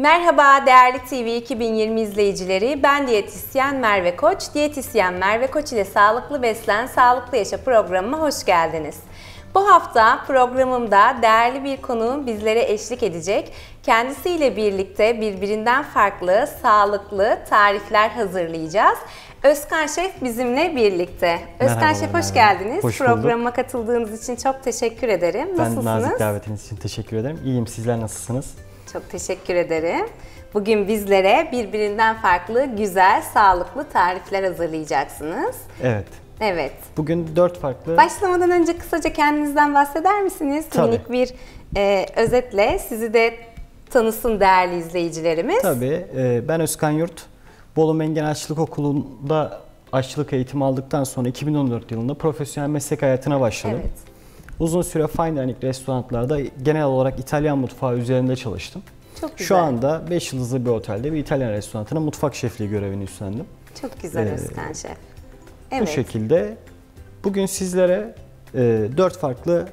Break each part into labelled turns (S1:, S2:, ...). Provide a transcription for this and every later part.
S1: Merhaba değerli TV 2020 izleyicileri, ben diyetisyen Merve Koç. Diyetisyen Merve Koç ile Sağlıklı Beslen, Sağlıklı Yaşa programıma hoş geldiniz. Bu hafta programımda değerli bir konuğum bizlere eşlik edecek. Kendisiyle birlikte birbirinden farklı, sağlıklı tarifler hazırlayacağız. Özkan Şef bizimle birlikte. Özkan Şef hoş geldiniz.
S2: Hoş
S1: Programıma katıldığınız için çok teşekkür ederim. Nasılsınız?
S2: Ben nazik davetiniz için teşekkür ederim. İyiyim. Sizler nasılsınız?
S1: Çok teşekkür ederim. Bugün bizlere birbirinden farklı, güzel, sağlıklı tarifler hazırlayacaksınız.
S2: Evet.
S1: Evet.
S2: Bugün 4 farklı...
S1: Başlamadan önce kısaca kendinizden bahseder misiniz?
S2: Tabii.
S1: Minik bir özetle sizi de tanısın değerli izleyicilerimiz.
S2: Tabii. Ben Özkan Yurt. Bolu Mengen Aşçılık Okulu'nda aşçılık eğitimi aldıktan sonra 2014 yılında profesyonel meslek hayatına başladım.
S1: Evet.
S2: Uzun süre fine dining restoranlarda genel olarak İtalyan mutfağı üzerinde çalıştım.
S1: Çok güzel.
S2: Şu anda 5 yıldızlı bir otelde bir İtalyan restoranına mutfak şefliği görevini üstlendim.
S1: Çok güzel Özkan Şef. Evet.
S2: Bu şekilde bugün sizlere 4 farklı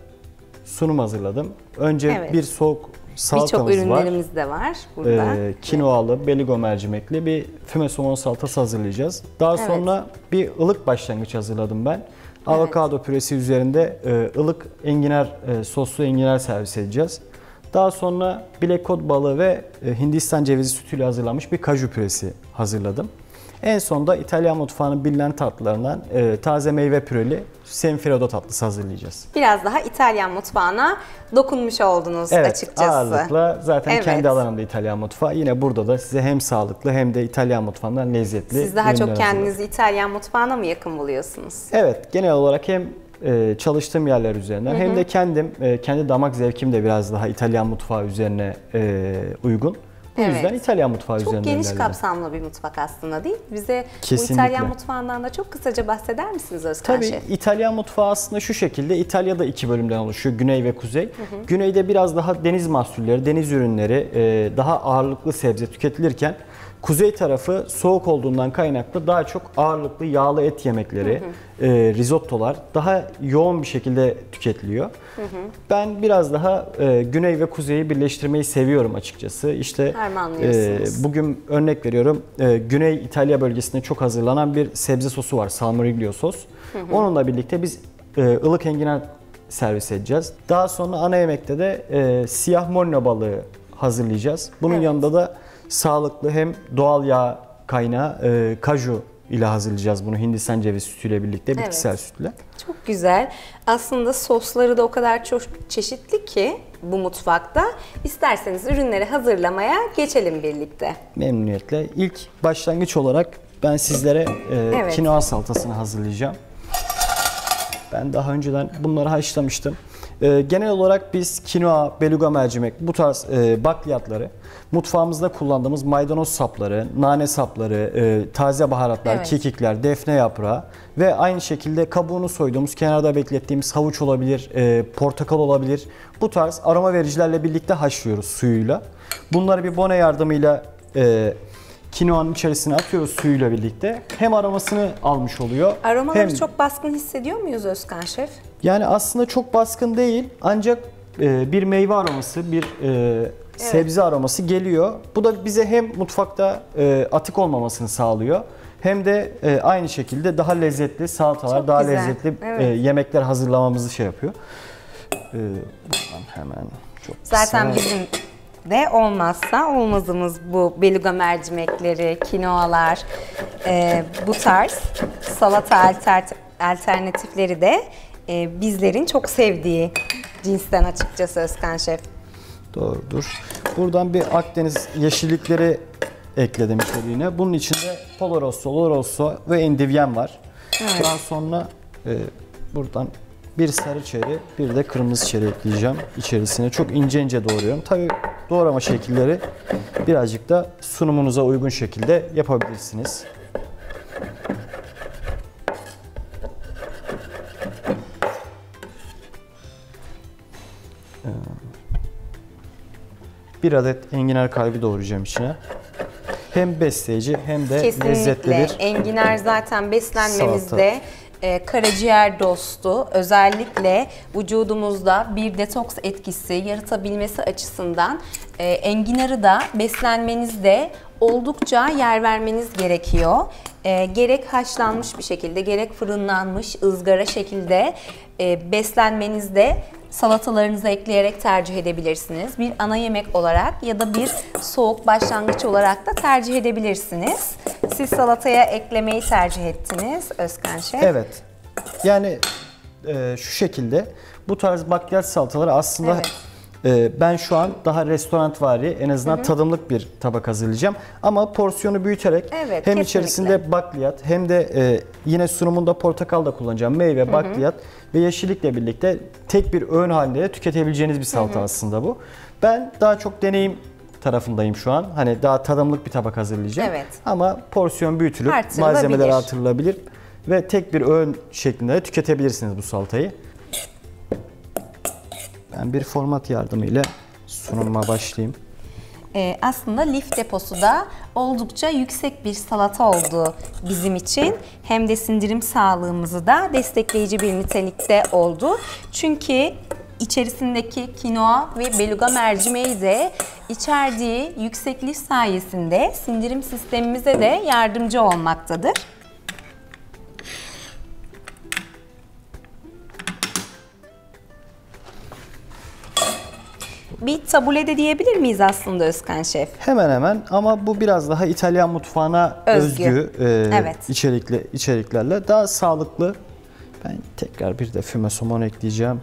S2: sunum hazırladım. Önce bir soğuk salatamız
S1: Birçok ürünlerimiz de var burada.
S2: Kinoalı, beligo mercimekli bir füme somon salatası hazırlayacağız. Daha sonra bir ılık başlangıç hazırladım ben. Avokado püresi üzerinde ılık enginar, soslu enginar servis edeceğiz. Daha sonra bilek kod balığı ve Hindistan cevizi sütüyle hazırlanmış bir kaju püresi hazırladım. En sonunda İtalyan mutfağının bilinen tatlılarından taze meyve püreli Semfredo tatlısı hazırlayacağız.
S1: Biraz daha İtalyan mutfağına dokunmuş oldunuz açıkçası.
S2: Ağırlıkla zaten kendi alanımda İtalyan mutfağı. Yine burada da size hem sağlıklı hem de İtalyan mutfağından lezzetli
S1: Siz daha çok kendinizi
S2: hazırladım.
S1: İtalyan mutfağına mı yakın buluyorsunuz?
S2: Evet, genel olarak hem çalıştığım yerler üzerinden hem de kendi damak zevkim de biraz daha İtalyan mutfağı üzerine uygun. Bu yüzden İtalyan mutfağı üzerinden
S1: Çok geniş
S2: ilerledim.
S1: kapsamlı bir mutfak aslında değil mi? Bize
S2: Kesinlikle.
S1: bu İtalyan mutfağından da çok kısaca bahseder misiniz Özkan
S2: Tabii
S1: Şef?
S2: İtalyan mutfağı aslında şu şekilde. İtalya'da 2 bölümden oluşuyor. Güney ve kuzey. Güneyde biraz daha deniz mahsulleri, deniz ürünleri, daha ağırlıklı sebze tüketilirken kuzey tarafı soğuk olduğundan kaynaklı daha çok ağırlıklı yağlı et yemekleri, risottolar daha yoğun bir şekilde tüketiliyor. Ben biraz daha güney ve kuzeyi birleştirmeyi seviyorum açıkçası. İşte bugün örnek veriyorum. Güney İtalya bölgesinde çok hazırlanan bir sebze sosu var. Salmoreggio sos. Onunla birlikte biz ılık enginar servis edeceğiz. Daha sonra ana yemekte de siyah morna balığı hazırlayacağız. Bunun yanında da sağlıklı hem doğal yağ kaynağı kaju ile hazırlayacağız bunu Hindistan cevizi sütüyle birlikte, bitkisel sütle.
S1: Çok güzel. Aslında sosları da o kadar çok çeşitli ki bu mutfakta. İsterseniz ürünleri hazırlamaya geçelim birlikte.
S2: Memnuniyetle. İlk başlangıç olarak ben sizlere kinoa salatasını hazırlayacağım. Ben daha önceden bunları haşlamıştım. Genel olarak biz kinoa, beluga mercimek, bu tarz bakliyatları mutfağımızda kullandığımız maydanoz sapları, nane sapları, taze baharatlar, kekikler, defne yaprağı ve aynı şekilde kabuğunu soyduğumuz, kenarda beklettiğimiz havuç olabilir, portakal olabilir. Bu tarz aroma vericilerle birlikte haşlıyoruz suyuyla. Bunları bir bone yardımıyla kinoanın içerisine atıyoruz suyuyla birlikte. Hem aromasını almış oluyor.
S1: Aromaları çok baskın hissediyor muyuz Özkan Şef?
S2: Yani aslında çok baskın değil ancak bir meyve aroması, bir sebze aroması geliyor. Bu da bize hem mutfakta atık olmamasını sağlıyor hem de aynı şekilde daha lezzetli salatalar,
S1: çok
S2: daha
S1: güzel.
S2: Lezzetli yemekler hazırlamamızı şey yapıyor. Buradan hemen çok
S1: Zaten bizim de olmazsa olmazımız bu beluga mercimekleri, kinoalar, bu tarz salata alternatifleri de bizlerin çok sevdiği cinsten açıkçası Özkan Şef.
S2: Doğrudur. Buradan bir Akdeniz yeşillikleri ekledim içeriğine. Bunun içinde Polo Rosso, Loro Rosso ve endivyen var. Daha sonra buradan bir sarı çeri, bir de kırmızı çeri ekleyeceğim içerisine. Çok ince ince doğruyorum. Tabii doğrama şekilleri birazcık da sunumunuza uygun şekilde yapabilirsiniz. Bir adet enginar kalbi doğrayacağım içine. Hem besleyici hem de lezzetli bir
S1: enginar zaten beslenmemizde karaciğer dostu, özellikle vücudumuzda bir detoks etkisi yaratabilmesi açısından enginarı da beslenmenizde oldukça yer vermeniz gerekiyor. Gerek haşlanmış bir şekilde, gerek fırınlanmış, ızgara şekilde beslenmenizde salatalarınızı ekleyerek tercih edebilirsiniz. Bir ana yemek olarak ya da bir soğuk başlangıç olarak da tercih edebilirsiniz. Siz salataya eklemeyi tercih ettiniz Özkan Şef.
S2: Evet. Yani şu şekilde bu tarz bakliyat salataları aslında ben şu an daha restoranvari, en azından tadımlık bir tabak hazırlayacağım. Ama porsiyonu büyüterek hem
S1: kesinlikle.
S2: içerisinde bakliyat hem de yine sunumunda portakal da kullanacağım. Meyve, bakliyat ve yeşillikle birlikte tek bir öğün halinde de tüketebileceğiniz bir salata aslında bu. Ben daha çok deneyim tarafındayım şu an. Hani daha tadımlık bir tabak hazırlayacağım.
S1: Evet.
S2: Ama porsiyon büyütülüp
S1: Artırılabilir.
S2: malzemeler artırılabilir ve tek bir öğün şeklinde de tüketebilirsiniz bu salatayı. Ben bir format yardımıyla sunuma başlayayım.
S1: Aslında lif deposu da oldukça yüksek bir salata oldu bizim için. Hem de sindirim sağlığımızı da destekleyici bir nitelikte oldu. Çünkü içerisindeki kinoa ve beluga mercimeği de içerdiği yüksek lif sayesinde sindirim sistemimize de yardımcı olmaktadır. Bir tabule de diyebilir miyiz aslında Özkan Şef?
S2: Hemen hemen, ama bu biraz daha İtalyan mutfağına özgü
S1: Evet.
S2: içeriklerle daha sağlıklı. Ben tekrar bir de füme somon ekleyeceğim.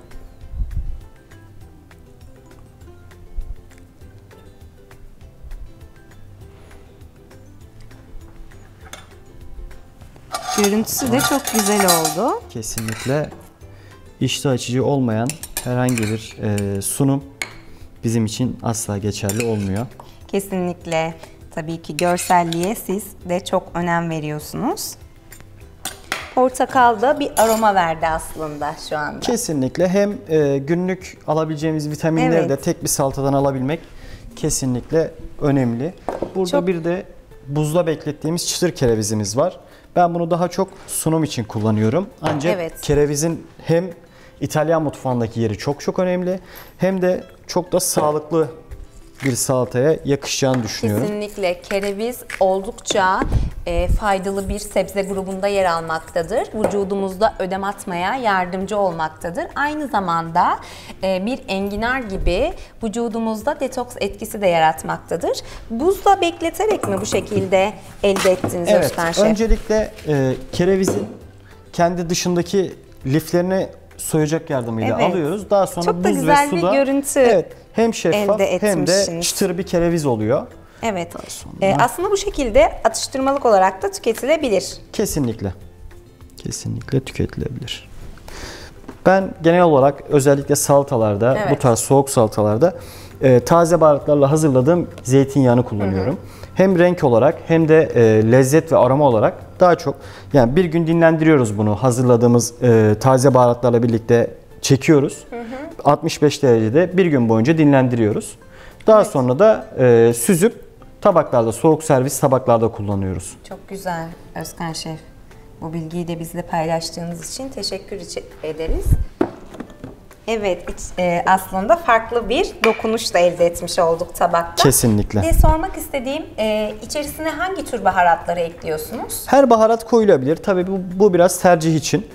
S1: Görüntüsü de çok güzel oldu.
S2: Kesinlikle iştah açıcı olmayan herhangi bir sunum bizim için asla geçerli olmuyor.
S1: Kesinlikle. Tabii ki görselliğe siz de çok önem veriyorsunuz. Portakal da bir aroma verdi aslında şu anda.
S2: Kesinlikle. Hem günlük alabileceğimiz vitaminleri de tek bir salatadan alabilmek kesinlikle önemli. Burada bir de buzda beklettiğimiz çıtır kerevizimiz var. Ben bunu daha çok sunum için kullanıyorum. Ancak kerevizin hem İtalyan mutfağındaki yeri çok önemli, hem de çok da sağlıklı bir salataya yakışacağını düşünüyorum.
S1: Kesinlikle kereviz oldukça faydalı bir sebze grubunda yer almaktadır. Vücudumuzda ödem atmaya yardımcı olmaktadır. Aynı zamanda bir enginar gibi vücudumuzda detoks etkisi de yaratmaktadır. Buzda bekleterek mi bu şekilde elde ettiniz Özkan Şef?
S2: Öncelikle kerevizin kendi dışındaki liflerini soyacak yardımıyla alıyoruz. Daha sonra
S1: çok
S2: buz
S1: da güzel
S2: ve suda
S1: bir görüntü
S2: hem şeffaf hem de çıtır bir kereviz oluyor.
S1: Evet. Aslında bu şekilde atıştırmalık olarak da tüketilebilir.
S2: Kesinlikle. Kesinlikle tüketilebilir. Ben genel olarak özellikle salatalarda, bu tarz soğuk salatalarda taze baharatlarla hazırladığım zeytinyağını kullanıyorum. Hem renk olarak hem de lezzet ve aroma olarak daha çok, yani bir gün dinlendiriyoruz bunu, hazırladığımız taze baharatlarla birlikte çekiyoruz. 65 derecede bir gün boyunca dinlendiriyoruz. Daha sonra da süzüp tabaklarda, soğuk servis tabaklarda kullanıyoruz.
S1: Çok güzel Özkan Şef. Bu bilgiyi de bizle paylaştığınız için teşekkür ederiz. Evet, aslında farklı bir dokunuş da elde etmiş olduk tabakta.
S2: Kesinlikle.
S1: Bir sormak istediğim, içerisine hangi tür baharatları ekliyorsunuz?
S2: Her baharat koyulabilir. Tabii bu biraz tercih için.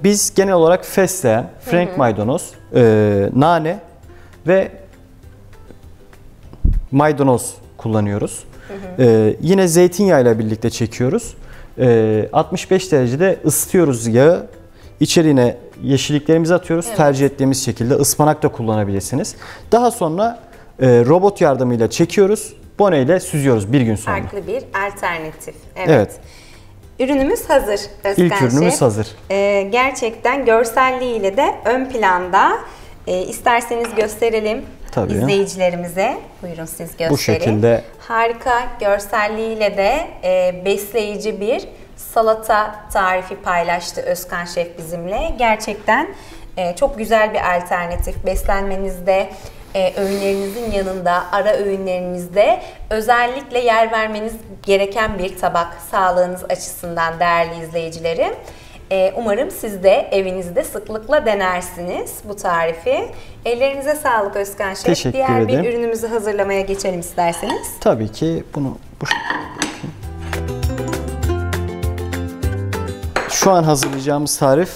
S2: Biz genel olarak fesleğen, frank maydanoz, nane ve maydanoz kullanıyoruz. Yine zeytinyağıyla birlikte çekiyoruz. 65 derecede ısıtıyoruz yağı. İçeriğine yeşilliklerimizi atıyoruz. Tercih ettiğimiz şekilde ıspanak da kullanabilirsiniz. Daha sonra robot yardımıyla çekiyoruz. Bone ile süzüyoruz bir gün sonra.
S1: Farklı bir alternatif. Evet. Ürünümüz hazır Özkan
S2: İlk ürünümüz
S1: Şef.
S2: hazır.
S1: Gerçekten görselliğiyle de ön planda. İsterseniz gösterelim izleyicilerimize. Buyurun siz gösterin.
S2: Bu şekilde.
S1: Harika görselliğiyle de besleyici bir salata tarifi paylaştı Özkan Şef bizimle. Gerçekten çok güzel bir alternatif. Beslenmenizde, öğünlerinizin yanında, ara öğünlerinizde özellikle yer vermeniz gereken bir tabak sağlığınız açısından değerli izleyicilerim. Umarım siz de evinizde sıklıkla denersiniz bu tarifi. Ellerinize sağlık Özkan Şef.
S2: Teşekkür
S1: Diğer
S2: ederim.
S1: bir ürünümüzü hazırlamaya geçelim isterseniz.
S2: Tabii ki bunu şu an hazırlayacağımız tarif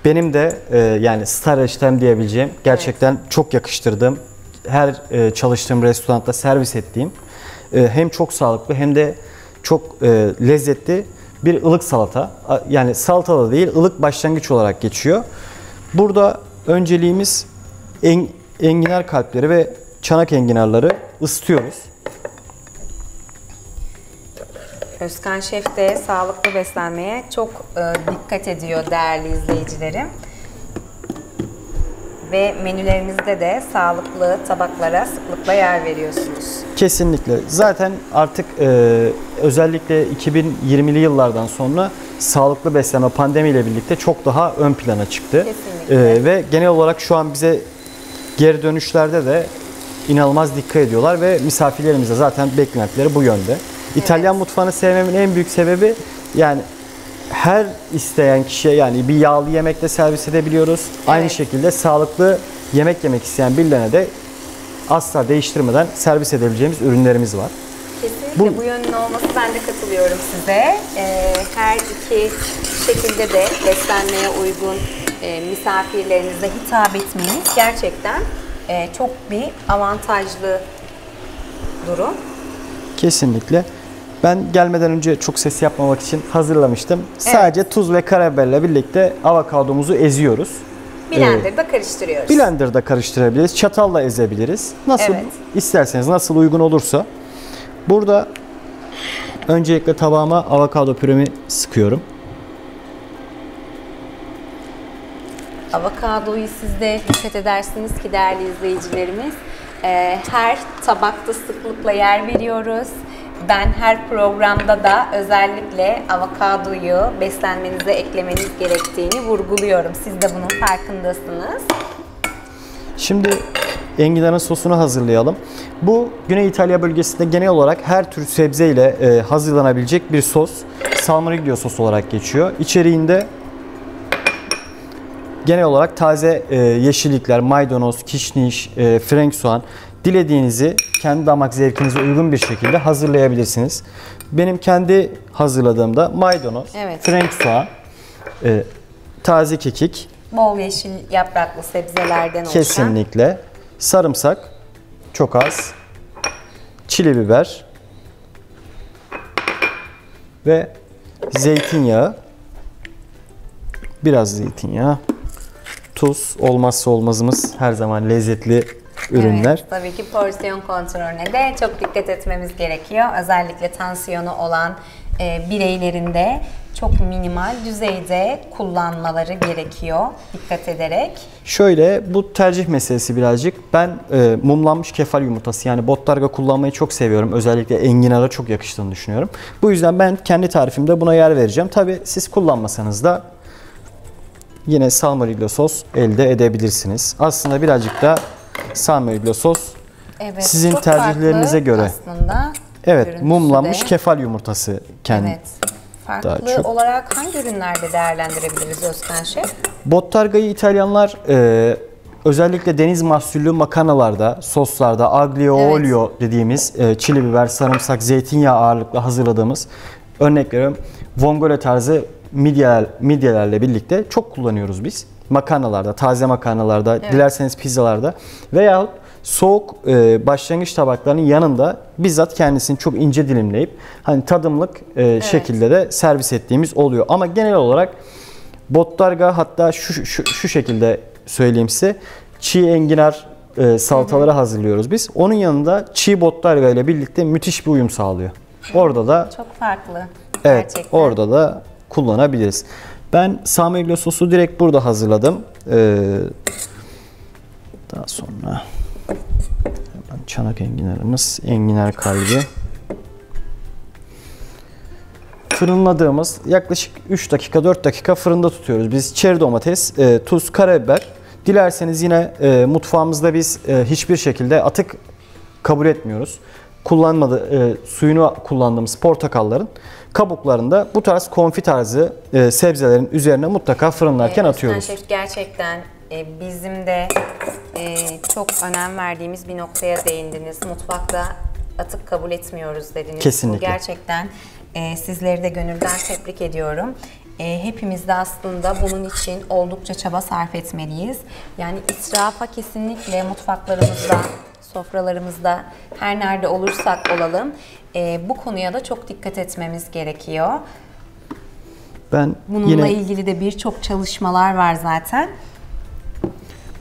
S2: benim de yani star reçetem diyebileceğim. Gerçekten çok yakıştırdığım, her çalıştığım restoranda servis ettiğim hem çok sağlıklı hem de çok lezzetli bir ılık salata. Yani salata da değil, ılık başlangıç olarak geçiyor. Burada önceliğimiz enginar kalpleri ve çanak enginarları ısıtıyoruz.
S1: Özkan Şef de sağlıklı beslenmeye çok dikkat ediyor değerli izleyicilerim. Ve menülerinizde de sağlıklı tabaklara sıklıkla yer veriyorsunuz.
S2: Kesinlikle. Zaten artık özellikle 2020'li yıllardan sonra sağlıklı beslenme pandemiyle birlikte çok daha ön plana çıktı.
S1: Kesinlikle.
S2: Ve genel olarak şu an bize geri dönüşlerde de inanılmaz dikkat ediyorlar ve misafirlerimize zaten beklentileri bu yönde. İtalyan mutfağını sevmemin en büyük sebebi yani her isteyen kişiye yani bir yağlı yemekle servis edebiliyoruz. Evet. Aynı şekilde sağlıklı yemek yemek isteyen birilerine de asla değiştirmeden servis edebileceğimiz ürünlerimiz var.
S1: Kesinlikle bu yönün olması, ben de katılıyorum size. Her iki şekilde de beslenmeye uygun misafirlerinize hitap etmeniz gerçekten çok bir avantajlı durum.
S2: Kesinlikle. Ben gelmeden önce çok ses yapmamak için hazırlamıştım. Evet. Sadece tuz ve karabiberle birlikte avokadomuzu eziyoruz.
S1: Blender'da karıştırıyoruz.
S2: Blender'da karıştırabiliriz. Çatalla ezebiliriz. Nasıl isterseniz, nasıl uygun olursa. Burada öncelikle tabağıma avokado püremi sıkıyorum.
S1: Avokadoyu siz de dikkat edersiniz ki değerli izleyicilerimiz, her tabakta sıklıkla yer veriyoruz. Ben her programda da özellikle avokadoyu beslenmenize eklemeniz gerektiğini vurguluyorum. Siz de bunun farkındasınız.
S2: Şimdi enginarın sosunu hazırlayalım. Bu Güney İtalya bölgesinde genel olarak her tür sebzeyle hazırlanabilecek bir sos. Salmoreggio sos olarak geçiyor. İçeriğinde genel olarak taze yeşillikler, maydanoz, kişniş, frenk soğan, dilediğinizi kendi damak zevkinize uygun bir şekilde hazırlayabilirsiniz. Benim kendi hazırladığımda maydanoz, frenk soğan, taze kekik,
S1: bol yeşil yapraklı sebzelerden oluşan.
S2: Kesinlikle. Sarımsak, çok az, çili biber ve zeytinyağı, biraz zeytinyağı, tuz, olmazsa olmazımız her zaman lezzetli ürünler.
S1: Evet, tabii ki porsiyon kontrolüne de çok dikkat etmemiz gerekiyor. Özellikle tansiyonu olan bireylerin de çok minimal düzeyde kullanmaları gerekiyor dikkat ederek.
S2: Şöyle, bu tercih meselesi birazcık. Ben mumlanmış kefal yumurtası yani bottarga kullanmayı çok seviyorum. Özellikle enginara çok yakıştığını düşünüyorum. Bu yüzden ben kendi tarifimde buna yer vereceğim. Tabii siz kullanmasanız da yine salmoreggio sos elde edebilirsiniz. Aslında birazcık da salmoreggio sos sizin tercihlerinize göre.
S1: Aslında
S2: evet, mumlanmış kefal yumurtası kendi.
S1: Evet. Farklı olarak hangi ürünlerde değerlendirebiliriz Özkan Şef?
S2: Bottarga'yı İtalyanlar özellikle deniz mahsullü makarnalarda, soslarda, aglio olio dediğimiz çili biber, sarımsak, zeytinyağı ağırlıklı hazırladığımız, örnek veriyorum, vongole tarzı midyelerle birlikte çok kullanıyoruz biz. Makarnalarda, taze makarnalarda, dilerseniz pizzalarda veya soğuk başlangıç tabaklarının yanında bizzat kendisini çok ince dilimleyip hani tadımlık şekilde de servis ettiğimiz oluyor. Ama genel olarak bottarga, hatta şu şekilde söyleyeyim size, çiğ enginar salataları hazırlıyoruz biz. Onun yanında çiğ bottarga ile birlikte müthiş bir uyum sağlıyor. Orada da
S1: çok farklı.
S2: Evet,
S1: gerçekten.
S2: Orada da kullanabiliriz. Ben salmoreggio sosu direkt burada hazırladım. Daha sonra çanak enginarımız, enginar kalbi. Fırınladığımız yaklaşık 3 dakika 4 dakika fırında tutuyoruz. Biz çeri domates, tuz, karabiber. Dilerseniz yine mutfağımızda biz hiçbir şekilde atık kabul etmiyoruz. suyunu kullandığımız portakalların kabuklarında bu tarz konfi tarzı sebzelerin üzerine mutlaka fırınlarken atıyoruz.
S1: Özkan Şef, gerçekten bizim de çok önem verdiğimiz bir noktaya değindiniz. Mutfakta atık kabul etmiyoruz dediniz.
S2: Kesinlikle.
S1: Bu gerçekten sizleri de gönülden tebrik ediyorum. Hepimiz de aslında bunun için oldukça çaba sarf etmeliyiz. Yani israfa kesinlikle mutfaklarımızda, sofralarımızda her nerede olursak olalım bu konuya da çok dikkat etmemiz gerekiyor. Bununla ilgili de birçok çalışmalar var zaten.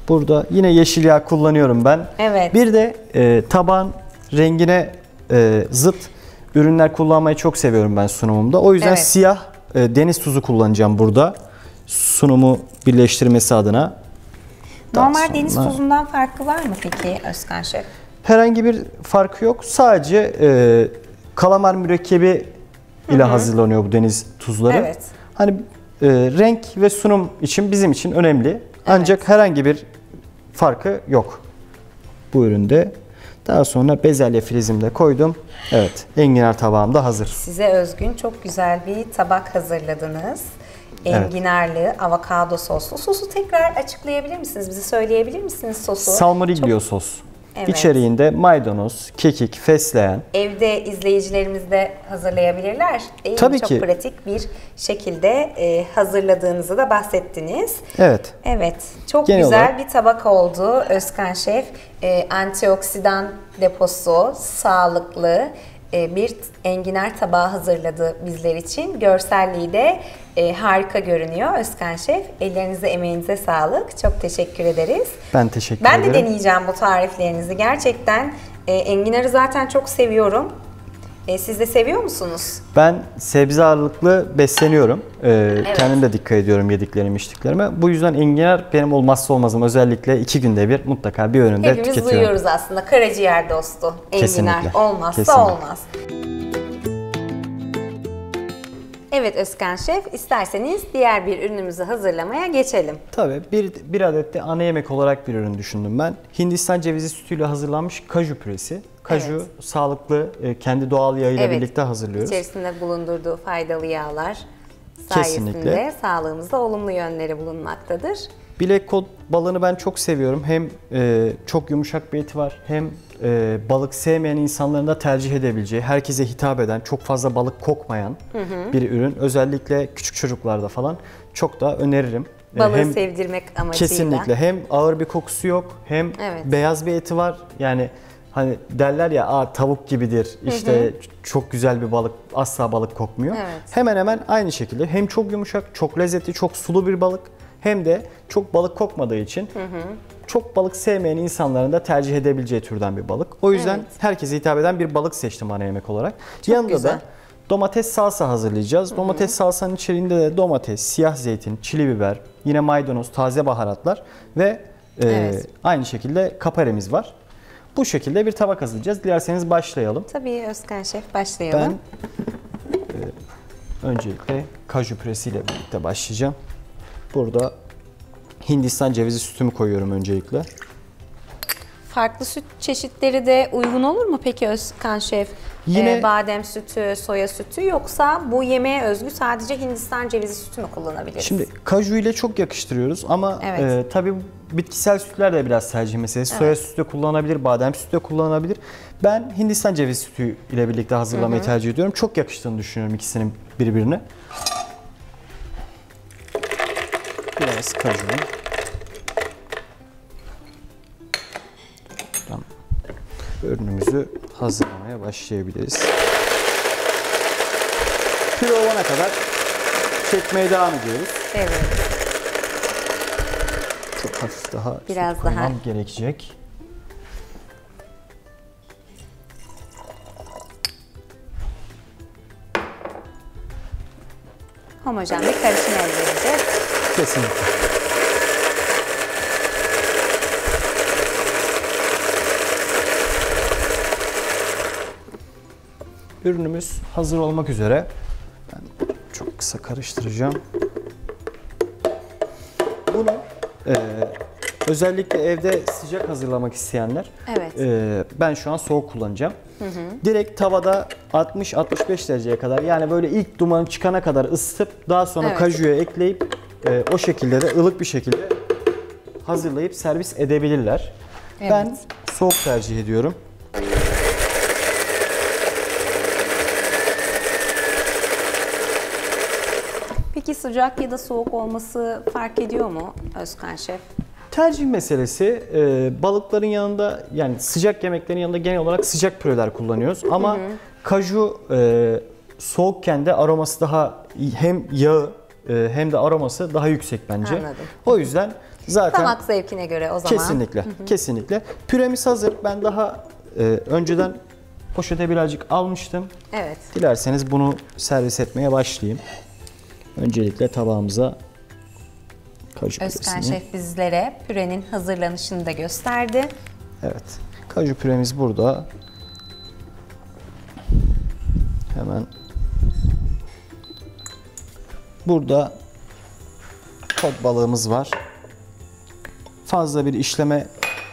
S2: Burada yine yeşil yağ kullanıyorum ben.
S1: Evet.
S2: Bir de tabağın rengine zıt ürünler kullanmayı çok seviyorum ben sunumumda. O yüzden siyah deniz tuzu kullanacağım burada. Sunumu birleştirmesi adına.
S1: Normal deniz tuzundan farkı var mı peki Özkan Şef?
S2: Herhangi bir farkı yok. Sadece kalamar mürekkebi ile hazırlanıyor bu deniz tuzları.
S1: Evet.
S2: Hani renk ve sunum için bizim için önemli. Ancak herhangi bir farkı yok bu üründe. Daha sonra bezelye filizimi de koydum. Evet, enginar tabağım da hazır.
S1: Size özgün çok güzel bir tabak hazırladınız. Enginarlı, avokado soslu. Sosu tekrar açıklayabilir misiniz? Bize söyleyebilir misiniz sosu?
S2: Salmoreggio sos.
S1: Evet.
S2: İçeriğinde maydanoz, kekik, fesleğen.
S1: Evde izleyicilerimiz de hazırlayabilirler. Değil
S2: Tabii
S1: mi? Çok
S2: ki.
S1: pratik bir şekilde hazırladığınızı da bahsettiniz.
S2: Evet.
S1: Evet. Çok
S2: Genel
S1: güzel
S2: olarak
S1: bir tabak oldu Özkan Şef. Antioksidan deposu, sağlıklı bir enginar tabağı hazırladı bizler için. Görselliği de harika görünüyor Özkan Şef. Ellerinize, emeğinize sağlık. Çok teşekkür ederiz.
S2: Ben teşekkür
S1: Ben
S2: ederim.
S1: de deneyeceğim bu tariflerinizi. Gerçekten enginarı zaten çok seviyorum. Siz de seviyor musunuz?
S2: Ben sebze ağırlıklı besleniyorum. Kendim de dikkat ediyorum yediklerime, içtiklerime. Bu yüzden enginar benim olmazsa olmazım. Özellikle 2 günde bir mutlaka bir öğünde tüketiyorum.
S1: Hepimiz duyuyoruz aslında. Karaciğer dostu enginar.
S2: Kesinlikle.
S1: Olmazsa
S2: Kesinlikle.
S1: olmaz. Evet Özkan Şef, isterseniz diğer bir ürünümüzü hazırlamaya geçelim.
S2: Tabii bir adet de ana yemek olarak bir ürün düşündüm ben. Hindistan cevizi sütüyle hazırlanmış kaju püresi. Kaju sağlıklı, kendi doğal yağıyla birlikte hazırlıyoruz.
S1: İçerisinde bulundurduğu faydalı yağlar sayesinde
S2: Kesinlikle.
S1: sağlığımızda olumlu yönleri bulunmaktadır.
S2: Bilek kod balığını ben çok seviyorum. Hem çok yumuşak bir eti var, hem balık sevmeyen insanların da tercih edebileceği, herkese hitap eden, çok fazla balık kokmayan bir ürün. Özellikle küçük çocuklarda falan çok da öneririm.
S1: Balığı sevdirmek amacıyla.
S2: Kesinlikle. Hem ağır bir kokusu yok, hem beyaz bir eti var. Yani hani derler ya, tavuk gibidir, işte çok güzel bir balık, asla balık kokmuyor.
S1: Evet.
S2: Hemen hemen aynı şekilde hem çok yumuşak, çok lezzetli, çok sulu bir balık, hem de çok balık kokmadığı için çok balık sevmeyen insanların da tercih edebileceği türden bir balık. O yüzden herkese hitap eden bir balık seçtim ana yemek olarak. Yanında
S1: güzel.
S2: da domates salsa hazırlayacağız. Domates salsanın içeriğinde de domates, siyah zeytin, çili biber, yine maydanoz, taze baharatlar ve aynı şekilde kaparemiz var. Bu şekilde bir tabak hazırlayacağız. Dilerseniz başlayalım.
S1: Tabii Özkan Şef, başlayalım.
S2: Ben öncelikle kaju püresiyle birlikte başlayacağım. Burada Hindistan cevizi sütümü koyuyorum öncelikle.
S1: Farklı süt çeşitleri de uygun olur mu peki Özkan Şef?
S2: Yine
S1: badem sütü, soya sütü, yoksa bu yemeğe özgü sadece Hindistan cevizi sütü mü kullanabiliriz?
S2: Şimdi kaju ile çok yakıştırıyoruz ama tabii bitkisel sütler de biraz tercih meselesi. Soya sütü de kullanılabilir, badem sütü de kullanılabilir. Ben Hindistan cevizi sütü ile birlikte hazırlamayı tercih ediyorum. Çok yakıştığını düşünüyorum ikisinin birbirine. Biraz kaju. Tamam. Ürünümüzü hazırlamaya başlayabiliriz. Püre olana kadar çekmeye devam ediyoruz.
S1: Evet.
S2: Çok hafif daha
S1: Biraz
S2: süt
S1: daha.
S2: koymam gerekecek.
S1: Homojen bir karışım elde edeceğiz.
S2: Kesinlikle. Ürünümüz hazır olmak üzere. Ben çok kısa karıştıracağım. Bunu Özellikle evde sıcak hazırlamak isteyenler,
S1: Evet.
S2: ben şu an soğuk kullanacağım. Direkt tavada 60-65 dereceye kadar, yani böyle ilk dumanı çıkana kadar ısıtıp daha sonra
S1: Evet.
S2: kajuya ekleyip o şekilde de ılık bir şekilde hazırlayıp servis edebilirler.
S1: Evet.
S2: Ben soğuk tercih ediyorum.
S1: Peki sıcak ya da soğuk olması fark ediyor mu Özkan Şef?
S2: Tercih meselesi. Balıkların yanında, yani sıcak yemeklerin yanında genel olarak sıcak püreler kullanıyoruz. Ama kaju soğukken de aroması daha, hem yağı hem de aroması daha yüksek bence.
S1: Anladım.
S2: O yüzden zaten
S1: Damak zevkine göre o zaman.
S2: kesinlikle, kesinlikle. Püremiz hazır. Ben daha önceden poşete birazcık almıştım.
S1: Evet.
S2: Dilerseniz bunu servis etmeye başlayayım. Öncelikle tabağımıza kaju
S1: Özkan
S2: püresini.
S1: Şef bizlere pürenin hazırlanışını da gösterdi.
S2: Evet. Kaju püremiz burada. Hemen burada kod balığımız var. Fazla bir işleme,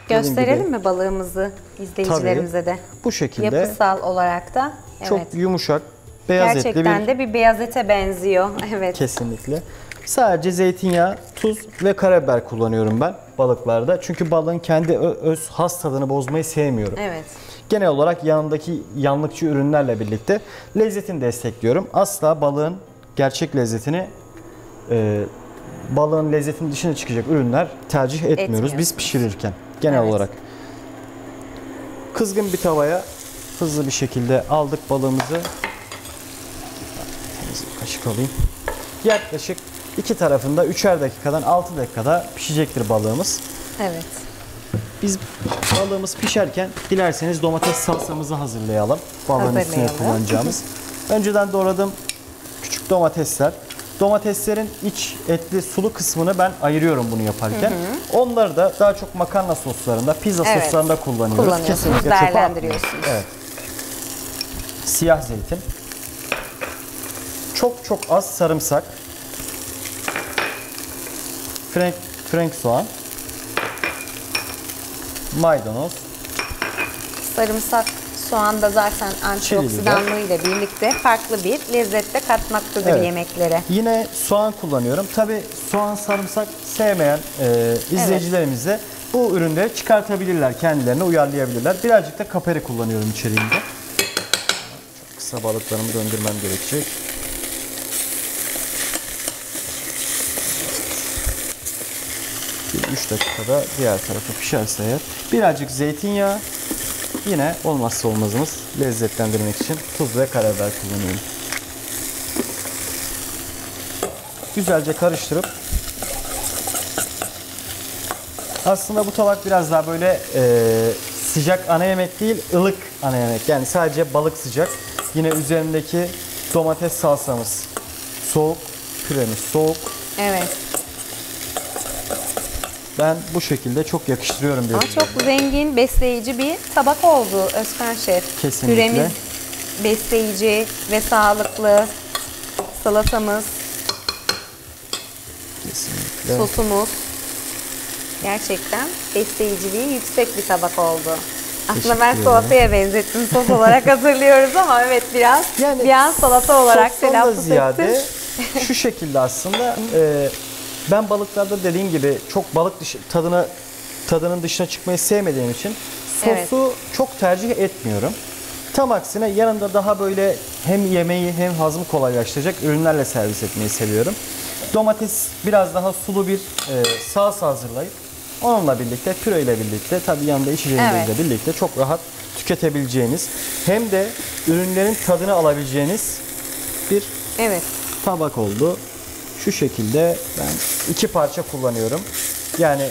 S2: dediğim
S1: Gösterelim
S2: gibi,
S1: mi balığımızı izleyicilerimize de?
S2: bu şekilde
S1: Yapısal olarak da.
S2: çok
S1: Evet.
S2: yumuşak, beyaz etli
S1: Gerçekten
S2: bir,
S1: de bir beyaz ete benziyor. Evet.
S2: kesinlikle. Sadece zeytinyağı, tuz ve karabiber kullanıyorum ben balıklarda. Çünkü balığın kendi öz has tadını bozmayı sevmiyorum.
S1: Evet.
S2: Genel olarak yanındaki yanlıkçı ürünlerle birlikte lezzetini destekliyorum. Asla balığın gerçek lezzetini, balığın lezzetinin dışına çıkacak ürünler tercih etmiyoruz biz
S1: Etmiyorsunuz.
S2: pişirirken genel
S1: Evet.
S2: olarak. Kızgın bir tavaya hızlı bir şekilde aldık balığımızı. Temiz bir kaşık alayım. Yaklaşık iki tarafında 3'er dakikadan 6 dakikada pişecektir balığımız.
S1: Evet.
S2: Biz balığımız pişerken dilerseniz domates salsamızı hazırlayalım. Balığın üstüne
S1: Hazırlayalım.
S2: kullanacağımız. Önceden doğradığım küçük domatesler. Domateslerin iç etli sulu kısmını ben ayırıyorum bunu yaparken. Onları da daha çok makarna soslarında, pizza
S1: Evet.
S2: soslarında kullanıyoruz.
S1: Kullanıyorsunuz,
S2: Kesinlikle çöpe atmıyoruz.
S1: değerlendiriyorsunuz.
S2: Evet. Siyah zeytin. Çok az sarımsak. Frank soğan. Maydanoz.
S1: Sarımsak, soğan da zaten antioksidanlığı ile birlikte farklı bir lezzette katmaktadır
S2: Evet.
S1: yemeklere.
S2: Yine soğan kullanıyorum. Tabi soğan, sarımsak sevmeyen izleyicilerimiz de bu ürünleri çıkartabilirler, kendilerine uyarlayabilirler. Birazcık da kapari kullanıyorum içeriğinde. Çok kısa balıklarımı döndürmem gerekecek. Bir 3 dakikada diğer tarafı pişerse eğer. Birazcık zeytinyağı. Yine olmazsa olmazımız, lezzetlendirmek için tuz ve karabiber kullanıyorum. Güzelce karıştırıp, aslında bu tabak biraz daha böyle sıcak ana yemek değil, ılık ana yemek. Yani sadece balık sıcak. Yine üzerindeki domates salsamız soğuk, püremiz soğuk.
S1: Evet.
S2: Ben bu şekilde çok yakıştırıyorum diye
S1: Ama
S2: düşünüyorum.
S1: çok zengin, besleyici bir tabak oldu Özkan Şef.
S2: Kesinlikle.
S1: Püremiz besleyici ve sağlıklı. Salatamız,
S2: Kesinlikle.
S1: sosumuz gerçekten besleyiciliği yüksek bir tabak oldu. Aslında ben
S2: Teşekkür ederim.
S1: salataya benzettim, sos olarak hazırlıyoruz ama evet biraz
S2: Yani
S1: bir an salata olarak
S2: sostan da
S1: telaffuz
S2: ziyade
S1: ettim.
S2: şu şekilde aslında, ben balıklarda dediğim gibi çok balık tadının dışına çıkmayı sevmediğim için sosu çok tercih etmiyorum. Tam aksine yanında daha böyle hem yemeği hem hazmı kolaylaştıracak ürünlerle servis etmeyi seviyorum. Domates biraz daha sulu bir salsa hazırlayıp onunla birlikte, püreyle birlikte, tabii yanında içeceğinizle birlikte çok rahat tüketebileceğiniz, hem de ürünlerin tadını alabileceğiniz bir
S1: Evet.
S2: tabak oldu. Şu şekilde ben 2 parça kullanıyorum. Yani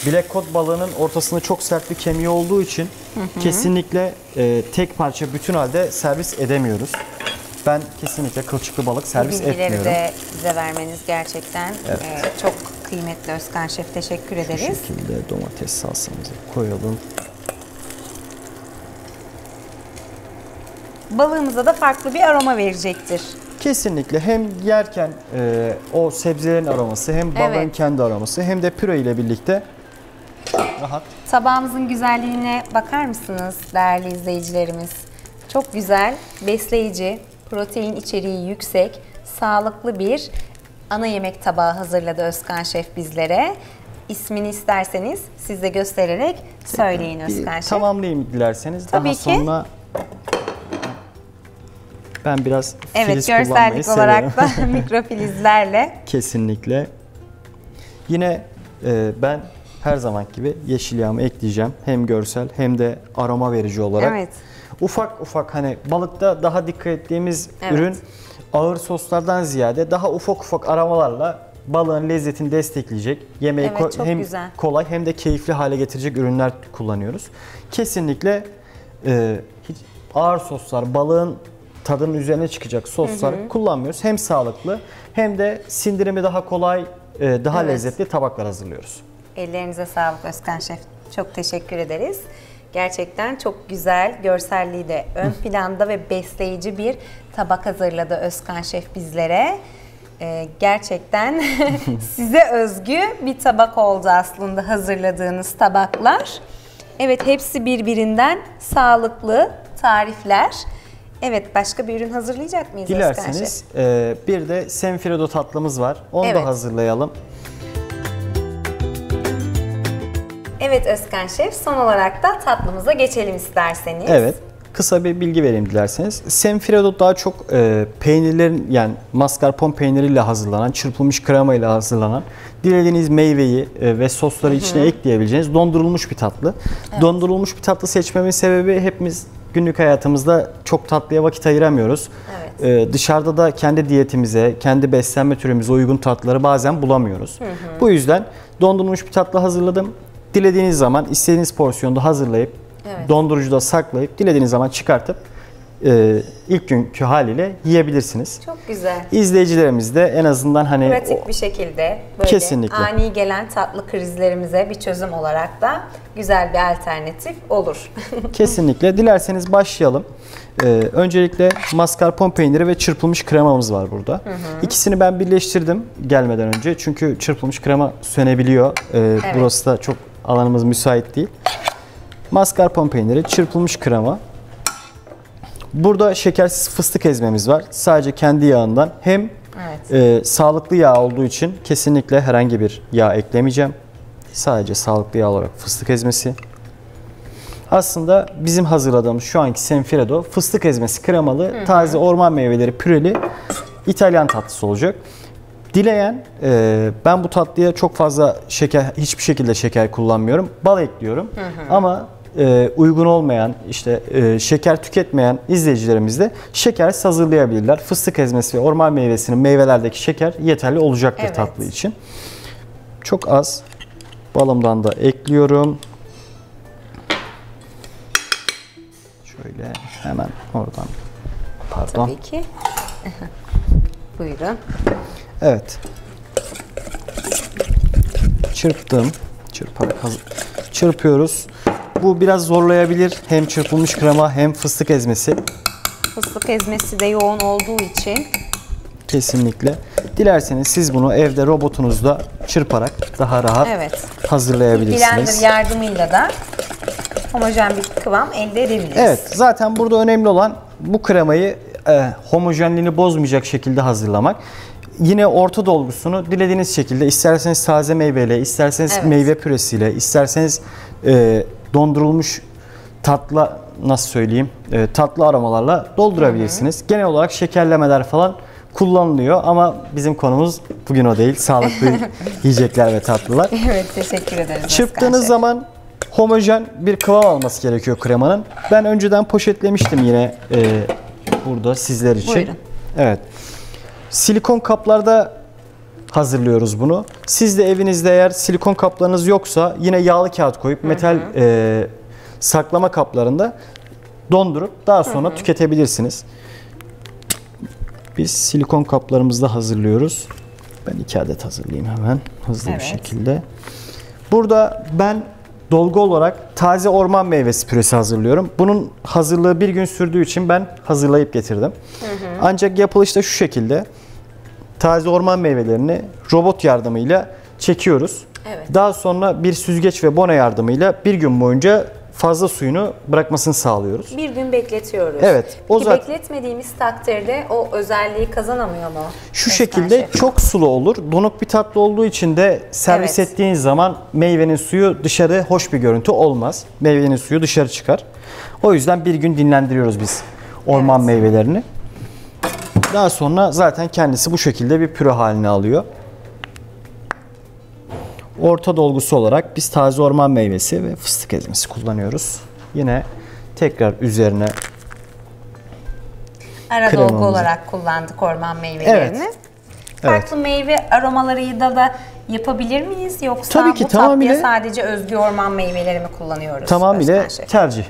S2: bilek kod balığının ortasında çok sert bir kemiği olduğu için kesinlikle tek parça bütün halde servis edemiyoruz. Ben kesinlikle kılçıklı balık servis
S1: Bilgileri
S2: etmiyorum.
S1: de bize vermeniz gerçekten çok kıymetli Özkan Şef. Teşekkür
S2: Bu
S1: ederiz.
S2: şekilde domates salsamızı koyalım.
S1: Balığımıza da farklı bir aroma verecektir.
S2: Kesinlikle hem yerken o sebzelerin aroması, hem balığın
S1: Evet.
S2: kendi aroması, hem de püre ile birlikte rahat.
S1: Tabağımızın güzelliğine bakar mısınız değerli izleyicilerimiz? Çok güzel, besleyici, protein içeriği yüksek, sağlıklı bir ana yemek tabağı hazırladı Özkan Şef bizlere. İsmini isterseniz siz de göstererek söyleyin Özkan Şef.
S2: Tamamlayayım dilerseniz.
S1: Tabii
S2: Daha
S1: ki.
S2: sonra ben biraz
S1: Evet,
S2: filiz kullanmayı
S1: görsellik
S2: severim.
S1: olarak da mikrofilizlerle.
S2: Kesinlikle. Yine ben her zaman gibi yeşil yağımı ekleyeceğim. Hem görsel hem de aroma verici olarak.
S1: Evet.
S2: Ufak ufak hani balıkta daha dikkat ettiğimiz
S1: Evet.
S2: ürün ağır soslardan ziyade daha ufak ufak aromalarla balığın lezzetini destekleyecek. Yemeği
S1: Evet, çok
S2: hem
S1: güzel.
S2: kolay hem de keyifli hale getirecek ürünler kullanıyoruz. Kesinlikle hiç ağır soslar, balığın tadının üzerine çıkacak soslar kullanmıyoruz. Hem sağlıklı hem de sindirimi daha kolay, daha
S1: Evet.
S2: lezzetli tabaklar hazırlıyoruz.
S1: Ellerinize sağlık Özkan Şef. Çok teşekkür ederiz. Gerçekten çok güzel, görselliği de ön planda ve besleyici bir tabak hazırladı Özkan Şef bizlere. Gerçekten size özgü bir tabak oldu aslında hazırladığınız tabaklar. Evet, hepsi birbirinden sağlıklı tarifler. Evet, başka bir ürün hazırlayacak mıyız Özkan Şef?
S2: Dilerseniz bir de Senfredo tatlımız var. Onu
S1: Evet.
S2: da hazırlayalım.
S1: Evet Özkan Şef, son olarak da tatlımıza geçelim isterseniz.
S2: Evet. Kısa bir bilgi vereyim dilerseniz. Senfredo daha çok peynirlerin, yani mascarpone peyniriyle hazırlanan, çırpılmış krema ile hazırlanan, dilediğiniz meyveyi ve sosları içine ekleyebileceğiniz dondurulmuş bir tatlı.
S1: Evet.
S2: Dondurulmuş bir tatlı seçmemin sebebi, hepimiz günlük hayatımızda çok tatlıya vakit ayıramıyoruz.
S1: Evet.
S2: Dışarıda da kendi diyetimize, kendi beslenme türümüze uygun tatlıları bazen bulamıyoruz. Bu yüzden dondurulmuş bir tatlı hazırladım. Dilediğiniz zaman istediğiniz porsiyonda hazırlayıp
S1: Evet.
S2: dondurucuda saklayıp dilediğiniz zaman çıkartıp ilk günkü haliyle yiyebilirsiniz.
S1: Çok güzel.
S2: İzleyicilerimiz de en azından hani
S1: Pratik bir şekilde böyle
S2: Kesinlikle.
S1: ani gelen tatlı krizlerimize bir çözüm olarak da güzel bir alternatif olur.
S2: kesinlikle. Dilerseniz başlayalım. Öncelikle mascarpone peyniri ve çırpılmış kremamız var burada. İkisini ben birleştirdim gelmeden önce. Çünkü çırpılmış krema sönebiliyor. Burası da çok alanımız müsait değil. Mascarpone peyniri, çırpılmış krema. Burada şekersiz fıstık ezmemiz var. Sadece kendi yağından. Hem sağlıklı yağ olduğu için kesinlikle herhangi bir yağ eklemeyeceğim. Sadece sağlıklı yağ olarak fıstık ezmesi. Aslında bizim hazırladığımız şu anki Senfredo fıstık ezmesi kremalı, taze orman meyveleri püreli İtalyan tatlısı olacak. Dileyen, ben bu tatlıya çok fazla şeker, hiçbir şekilde şeker kullanmıyorum. Bal ekliyorum. Ama uygun olmayan, işte şeker tüketmeyen izleyicilerimiz de şekersiz hazırlayabilirler. Fıstık ezmesi ve orman meyvesinin meyvelerdeki şeker yeterli olacaktır
S1: Evet.
S2: tatlı için. Çok az balımdan da ekliyorum. Şöyle hemen oradan, pardon.
S1: Tabii ki. Buyurun.
S2: Evet. Çırptım. Çırpıyoruz. Bu biraz zorlayabilir. Hem çırpılmış krema hem fıstık ezmesi.
S1: Fıstık ezmesi de yoğun olduğu için.
S2: Kesinlikle. Dilerseniz siz bunu evde robotunuzda çırparak daha rahat
S1: Evet.
S2: hazırlayabilirsiniz.
S1: Blender yardımıyla da homojen bir kıvam elde edebiliriz.
S2: Evet, zaten burada önemli olan bu kremayı homojenliğini bozmayacak şekilde hazırlamak. Yine orta dolgusunu dilediğiniz şekilde, isterseniz taze meyveyle, isterseniz
S1: Evet.
S2: meyve püresiyle, isterseniz dondurulmuş tatlı, nasıl söyleyeyim, tatlı aromalarla doldurabilirsiniz. Genel olarak şekerlemeler falan kullanılıyor ama bizim konumuz bugün o değil. Sağlıklı yiyecekler ve tatlılar.
S1: Evet, teşekkür ederiz.
S2: Çırptığınız
S1: Özkan Şef.
S2: zaman homojen bir kıvam alması gerekiyor kremanın. Ben önceden poşetlemiştim yine burada sizler için.
S1: Buyurun.
S2: Evet. Silikon kaplarda hazırlıyoruz bunu. Siz de evinizde eğer silikon kaplarınız yoksa yine yağlı kağıt koyup metal saklama kaplarında dondurup daha sonra tüketebilirsiniz. Biz silikon kaplarımızda hazırlıyoruz. Ben 2 adet hazırlayayım hemen hızlı bir şekilde. Burada ben dolgu olarak taze orman meyvesi püresi hazırlıyorum. Bunun hazırlığı bir gün sürdüğü için ben hazırlayıp getirdim. Ancak yapılışı da şu şekilde. Taze orman meyvelerini robot yardımıyla çekiyoruz.
S1: Evet.
S2: Daha sonra bir süzgeç ve bona yardımıyla bir gün boyunca fazla suyunu bırakmasını sağlıyoruz.
S1: Bir gün bekletiyoruz.
S2: Evet.
S1: Peki bekletmediğimiz takdirde o özelliği kazanamıyor mu?
S2: Şu şekilde çok sulu olur. Donuk bir tatlı olduğu için de servis ettiğin zaman meyvenin suyu dışarı, hoş bir görüntü olmaz. Meyvenin suyu dışarı çıkar. O yüzden bir gün dinlendiriyoruz biz orman meyvelerini. Daha sonra zaten kendisi bu şekilde bir püre haline alıyor. Orta dolgusu olarak biz taze orman meyvesi ve fıstık ezmesi kullanıyoruz. Yine tekrar üzerine
S1: ara
S2: kremamızı.
S1: dolgu olarak kullandık orman meyvelerini.
S2: Evet.
S1: Farklı meyve aromalarıyla da yapabilir miyiz? Yoksa
S2: Tabii ki,
S1: bu tatlıya
S2: tamamıyla
S1: sadece özgü orman meyveleri mi kullanıyoruz?
S2: Tamamıyla
S1: Özkan Şef?
S2: tercih.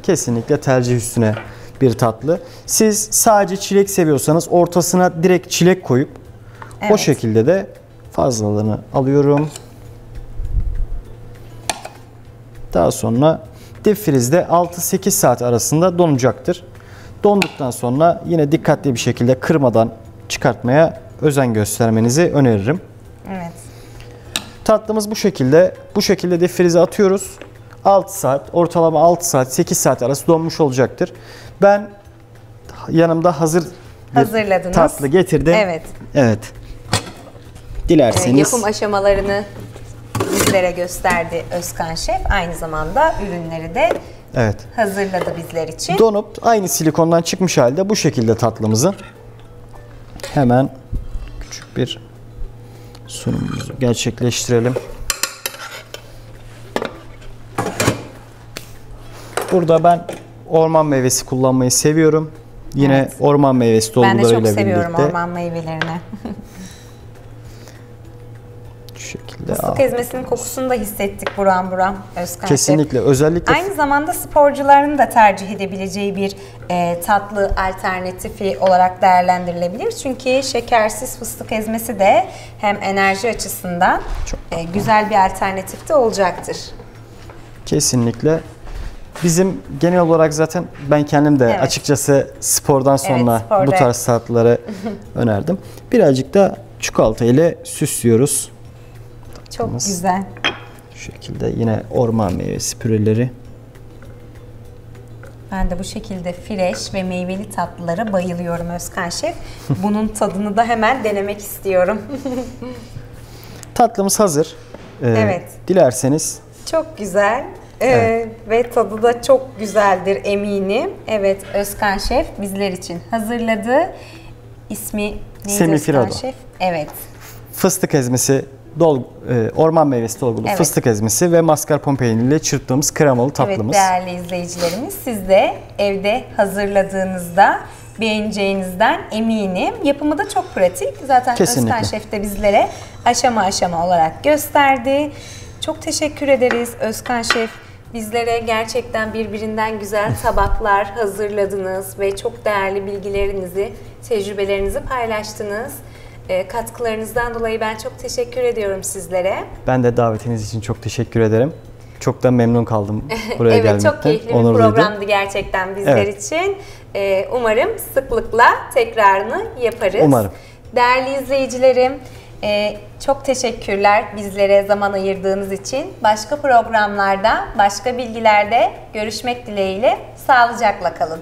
S2: Kesinlikle tercih üstüne bir tatlı. Siz sadece çilek seviyorsanız ortasına direkt çilek koyup o şekilde de fazlalığını alıyorum. Daha sonra difrizde 6-8 saat arasında donacaktır. Donduktan sonra yine dikkatli bir şekilde kırmadan çıkartmaya özen göstermenizi öneririm.
S1: Evet.
S2: Tatlımız bu şekilde. Bu şekilde difrize atıyoruz. 6 saat, ortalama 6 saat, 8 saat arası donmuş olacaktır. Ben yanımda hazır bir
S1: Hazırladınız.
S2: tatlı getirdim.
S1: Evet.
S2: Evet. Dilerseniz
S1: Yapım aşamalarını bizlere gösterdi Özkan Şef. Aynı zamanda ürünleri de
S2: evet.
S1: hazırladı bizler için.
S2: Donup aynı silikondan çıkmış halde bu şekilde tatlımızı hemen küçük bir sunumumuzu gerçekleştirelim. Burada ben orman meyvesi kullanmayı seviyorum. Yine orman meyvesi dolgularıyla birlikte.
S1: Ben de çok seviyorum orman meyvelerini.
S2: Şu şekilde.
S1: Fıstık ezmesinin kokusunu da hissettik buram buram Özkan Şef.
S2: Kesinlikle. Özellikle
S1: aynı zamanda sporcuların da tercih edebileceği bir tatlı alternatifi olarak değerlendirilebilir. Çünkü şekersiz fıstık ezmesi de hem enerji açısından güzel bir alternatif de olacaktır.
S2: kesinlikle. Bizim genel olarak zaten ben kendim de açıkçası spordan sonra bu tarz tatlıları önerdim. Birazcık da çikolata ile süslüyoruz.
S1: Çok güzel.
S2: Şu şekilde yine orman meyvesi püreleri.
S1: Ben de bu şekilde fresh ve meyveli tatlılara bayılıyorum Özkan Şef. Bunun tadını da hemen denemek istiyorum.
S2: Tatlımız hazır.
S1: Evet.
S2: Dilerseniz.
S1: Çok güzel. Ve tadı da çok güzeldir eminim. Evet, Özkan Şef bizler için hazırladı. İsmi neydi
S2: Semifrodo.
S1: Özkan Şef? Evet.
S2: Fıstık ezmesi, orman meyvesi dolgulu fıstık ezmesi ve mascarpone peyniriyle çırptığımız kremalı tatlımız.
S1: Evet değerli izleyicilerimiz, siz de evde hazırladığınızda beğeneceğinizden eminim. Yapımı da çok pratik. Zaten
S2: Kesinlikle.
S1: Özkan Şef de bizlere aşama aşama olarak gösterdi. Çok teşekkür ederiz Özkan Şef. Bizlere gerçekten birbirinden güzel tabaklar hazırladınız ve çok değerli bilgilerinizi, tecrübelerinizi paylaştınız. Katkılarınızdan dolayı ben çok teşekkür ediyorum sizlere.
S2: Ben de davetiniz için çok teşekkür ederim. Çok da memnun kaldım buraya
S1: evet,
S2: gelmekten.
S1: çok keyifli
S2: Onur
S1: bir programdı
S2: duydum.
S1: gerçekten bizler için. Umarım sıklıkla tekrarını yaparız.
S2: Umarım.
S1: Değerli izleyicilerim, çok teşekkürler bizlere zaman ayırdığınız için. Başka programlarda, başka bilgilerde görüşmek dileğiyle. Sağlıcakla kalın.